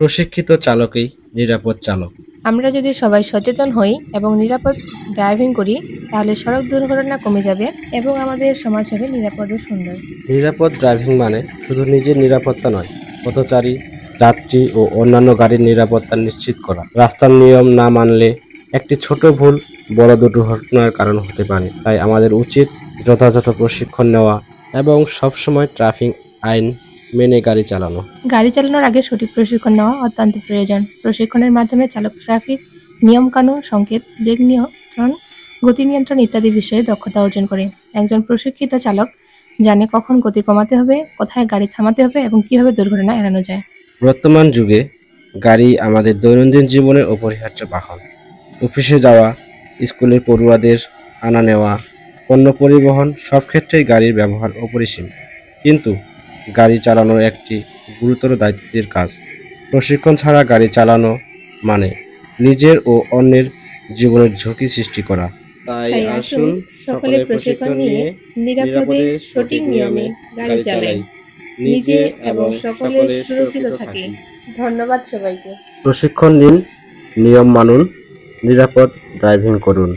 প্রশিক্ষিত চালকই নিরাপদ চালক। আমরা যদি সবাই সচেতন হই এবং নিরাপদ ড্রাইভিং করি তাহলে সড়ক দুর্ঘটনা কমে যাবে এবং আমাদের সমাজ হবে নিরাপদ ও সুন্দর। নিরাপদ ড্রাইভিং মানে শুধু নিজের নিরাপত্তা নয়, পথচারী, যাত্রী ও অন্যান্য গাড়ির নিরাপত্তা নিশ্চিত করা। রাস্তার নিয়ম না মানলে একটি ছোট ভুল বড় দুর্ঘটনার কারণ হতে পারে। তাই আমাদের উচিত যথাযথ প্রশিক্ষণ নেওয়া এবং সবসময় ট্রাফিক আইন মেনে গাড়ি চালানো। গাড়ি চালানোর আগে সঠিক প্রশিক্ষণ নেওয়া অত্যন্ত প্রয়োজন। প্রশিক্ষণের মাধ্যমে চালক ট্রাফিক নিয়মকানুন, সংকেত, ব্রেক নিয়ন্ত্রণ, গতি নিয়ন্ত্রণ ইত্যাদি বিষয়ে দক্ষতা অর্জন করে। একজন প্রশিক্ষিত চালক জানে কখন গতি কমাতে হবে, কোথায় গাড়ি থামাতে হবে এবং কিভাবে দুর্ঘটনা এড়ানো যায়। বর্তমান যুগে গাড়ি আমাদের দৈনন্দিন জীবনের অপরিহার্য বাহন। অফিসে যাওয়া, স্কুলের পড়ুয়াদের আনা নেওয়া, পণ্য পরিবহন সব ক্ষেত্রেই গাড়ির ব্যবহার অপরিসীম। কিন্তু গাড়ি চালানো একটি গুরুতর দায়িত্বের কাজ। প্রশিক্ষণ ছাড়া গাড়ি চালানো মানে নিজের ও অন্যের জীবনের ঝুঁকি সৃষ্টি করা। তাই আসুন সকলে প্রশিক্ষণ নিয়ে নিরাপদে সঠিক নিয়মে গাড়ি চালাই, নিজে এবং সকলের সুরক্ষিত থাকি। ধন্যবাদ সবাইকে। প্রশিক্ষণ নিন, নিয়ম মানুন, নিরাপদ ড্রাইভিং করুন।